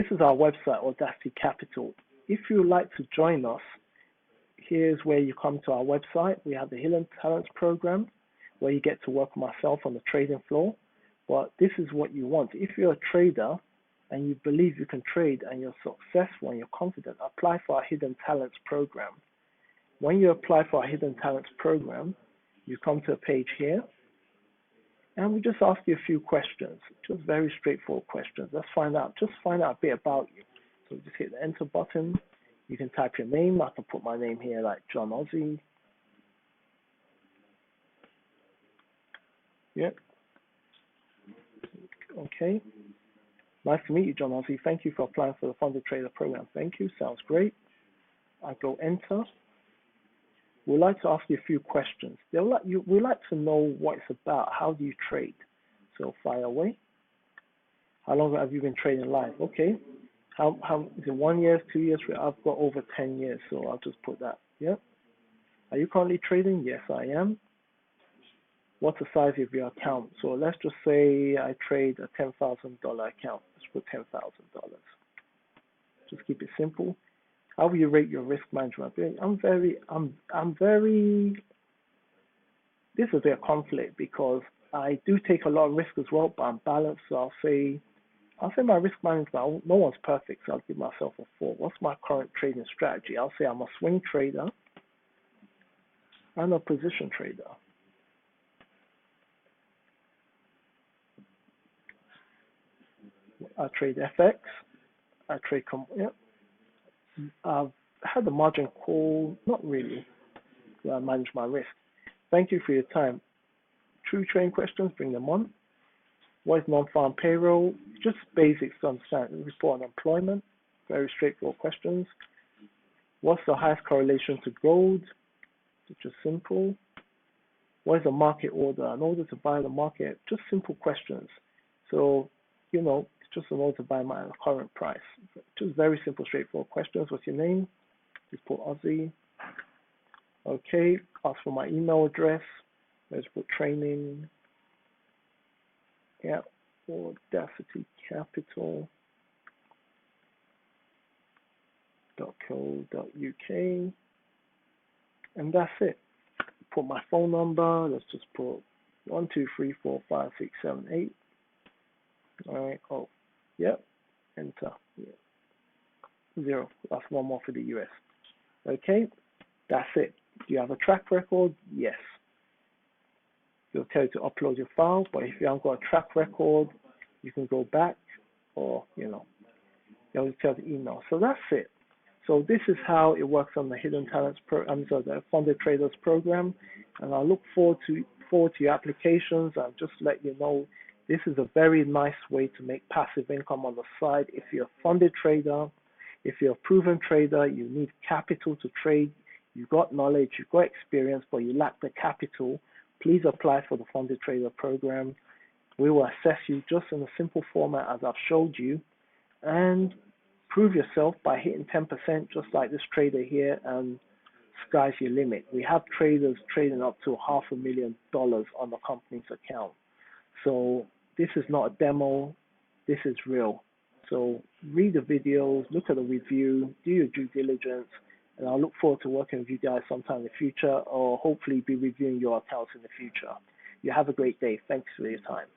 This is our website, AudaCity Capital. If you would like to join us, here's where you come to our website. We have the Hidden Talents program, where you get to work with myself on the trading floor. But this is what you want. If you're a trader and you believe you can trade and you're successful and you're confident, apply for our Hidden Talents program. When you apply for our Hidden Talents program, you come to a page here, and we just ask you a few questions, just very straightforward questions. Let's find out a bit about you. So just hit the enter button. You can type your name. I can put my name here like John Aussie. Yep. Okay. Nice to meet you, John Aussie. Thank you for applying for the Funded Trader program. Thank you. Sounds great. I go enter. We'd like to ask you a few questions. We'd like to know what it's about. How do you trade? So fire away. How long have you been trading live? Okay. How is it 1 year, 2 years? I've got over 10 years, so I'll just put that. Yeah. Are you currently trading? Yes, I am. What's the size of your account? So let's just say I trade a $10,000 account. Let's put $10,000. Just keep it simple. How will you rate your risk management? I'm very, this is a bit of conflict because I do take a lot of risk as well, but I'm balanced. So I'll say my risk management, no one's perfect, so I'll give myself a 4. What's my current trading strategy? I'll say I'm a swing trader and a position trader. I trade FX. I trade, I've had the margin call, not really. I manage my risk. Thank you for your time. True trading questions, bring them on. What is non-farm payroll? Just basics to understand. Report on employment. Very straightforward questions. What's the highest correlation to gold? Which is simple. What is a market order? An order to buy the market. Just simple questions. So, it's just an order to buy my current price. Just very simple, straightforward questions. What's your name? Just put Aussie. Okay. Ask for my email address. Let's put training. Yeah. AudaCity Capital. .co.uk, and that's it. Put my phone number. Let's just put 1 2 3 4 5 6 7 8. All right. Oh, yep. Enter. Yeah. 0. That's one more for the US. Okay. That's it. Do you have a track record? Yes. It'll tell you to upload your file, but if you haven't got a track record, you can go back, or it'll tell the email. So that's it. So this is how it works on the Hidden Talents the Funded Traders program, and I look forward to your applications. And just let you know, this is a very nice way to make passive income on the side. If you're a funded trader, if you're a proven trader, you need capital to trade. You've got knowledge, you've got experience, but you lack the capital. Please apply for the Funded Trader program. We will assess you just in a simple format as I've showed you, and prove yourself by hitting 10%, just like this trader here, and sky's your limit. We have traders trading up to $500,000 on the company's account. So this is not a demo, this is real. So read the videos, look at the review, do your due diligence, and I'll look forward to working with you guys sometime in the future, or hopefully be reviewing your accounts in the future. You have a great day. Thanks for your time.